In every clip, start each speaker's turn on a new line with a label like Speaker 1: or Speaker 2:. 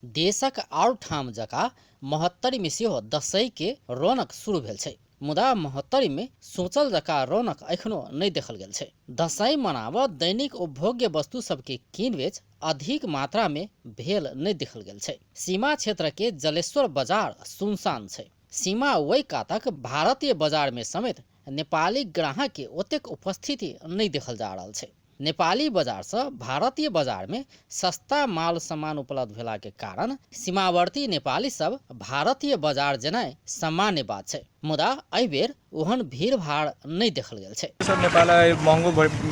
Speaker 1: देशक आओर ठाम जकाँ 72 में सेहो दशई के रौनक शुरू भेल छै। मुदा 72 में सोचल जकाँ रौनक एखनो नहीं देखल गेल छै। दशई मनाब दैनिक उपभोग्य वस्तु सबके कीन बेच अधिक मात्रा में भेल नहीं देखल गेल छै। सीमा क्षेत्र के जलेश्वर बाजार सुनसान छै। सीमा ओहि कातक भारतीय बाजार में समेत नेपाली ग्राहक के ओतेक उपस्थिति नहीं देखल जा रहल छै। नेपाली बाजार से भारतीय बाजार में सस्ता माल सामान उपलब्ध भेला के कारण सीमावर्ती नेपाली सब भारतीय बाजार जेनाइ सामान्य बात छै। मुदा एहि बेर ओहन भीड़ भाड़ नहीं देखल गेल छै।
Speaker 2: नेपाललाई महँगो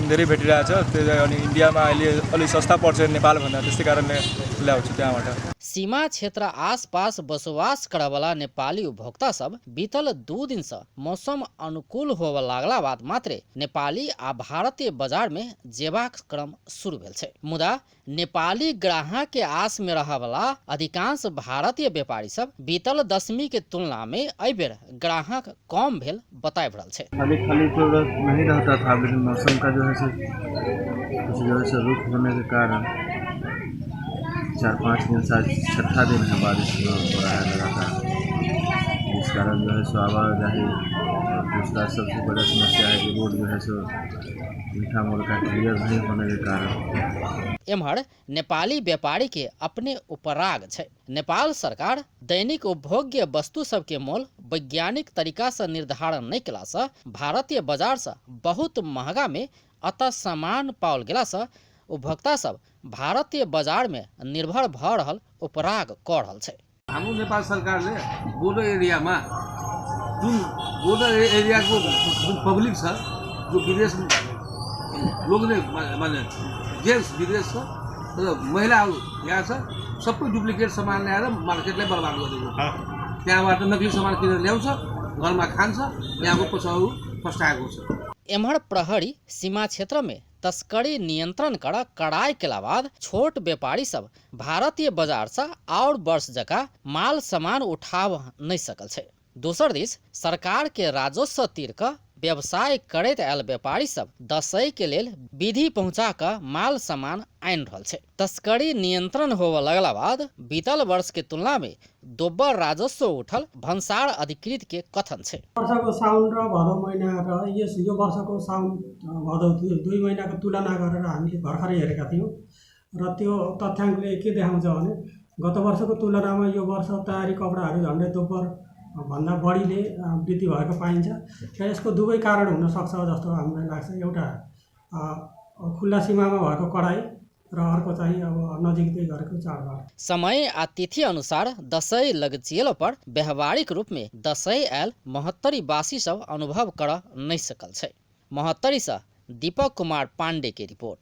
Speaker 2: धेरै भेटिरहेछ, अनि इन्डियामा अहिले अलि सस्ता पर्छ नेपाल भन्दा, त्यसै कारणले ल्याउँछु त्यहाँबाट।
Speaker 1: सीमा क्षेत्र आसपास बसोबास करे वाला नेपाली उपभोक्ता सब बीतल 2 दिन से मौसम अनुकूल होवे लागला बाद मात्रे नेपाली आ भारतीय बाजार में जेबाक क्रम शुरू भेल छै। मुदा नेपाली ग्राहक के आस में रह वाला अधिकांश भारतीय व्यापारी सब बीतल दशमी के तुलना में एहि बेर ग्राहक कम भेल बताए रहल छै।
Speaker 3: खाली तो नहीं रहता था, लेकिन मौसम का जो है रुख होने के कारण 4-5 दिन से 6ठा दिन है बारिश हो रहा है लगातार। इस कारण जो है सो आवाजाही, और दूसरा सबसे बड़ा समस्या है कि रोड जो है सो मीठा मोड़ का क्लियर नहीं होने के कारण।
Speaker 1: एम्हर नेपाली व्यापारी के अपने उपराग छै। नेपाल सरकार दैनिक उपभोग्य वस्तु सब के मोल वैज्ञानिक तरीका से निर्धारण नहीं केला से भारतीय बाजार से बहुत महंगा में अतः सामान पाओल गेला से उपभोक्ता सब भारतीय बाजार में निर्भर भ रहल उपराग क रहल छै।
Speaker 4: हाम्रो नेपाल सरकारले बोर्डर एरियामा जुन बोर्डर एरियाको जुन पब्लिक छ, जो विदेश लोग्ने माने जेन्ट्स विदेश छ र महिलाहरू यहाँ छ, सबै डुप्लिकेट सामान ल्याएर मार्केटलाई बर्बाद गरेको। त्यहाँबाट नकली सामान किनेर ल्याउँछ, घरमा खान्छ, यहाँको पछाडि फस्टाएको छ।
Speaker 1: एम्हर प्रहरी सीमा क्षेत्र में तस्करी नियंत्रण कर कड़ाई केला बाद छोट व्यापारी सब भारतीय बाजार से और वर्ष जका माल सामान उठाव नहीं सकल छै। दोसर दिस सरकार के राजस्व तीर का व्यवसाय करैत आयल व्यापारी सब दशई के लेल विधि पहुंचा कर माल सामान आन रहल छै। तस्करी नियंत्रण होवे लगला बाद बीतल वर्ष के तुलना में दोब्बर राजस्व उठल भन्सार अधिकृत के कथन छै।
Speaker 5: वर्षको साउन र भदौ महिना र यो वर्षको साउन भदौ 2 महिनाको तुलना गरेर हामीले भर्खरै हेरेका थियौं र त्यो तथ्याङ्कले के देखाउँछ भने गत वर्षको तुलनामा यो वर्ष तयारी कपडाहरू झन्डै दोब्बर भन्दा बढीले वृद्धि भएको पाइन्छ र यसको दुवै कारण हुन सक्छ जस्तो हामीलाई लाग्छ। एउटा खुल्ला सीमामा भएको कडाई र अर्को चाहिँ अब नजिकै गरेको चाडबाड।
Speaker 1: समय आ तिथि अनुसार दशई लगचियल पर व्यवहारिक रूप में दशई आयल 72 वासी सब अनुभव कर नहीं सकल छै। 72 से दीपक कुमार पांडे के रिपोर्ट।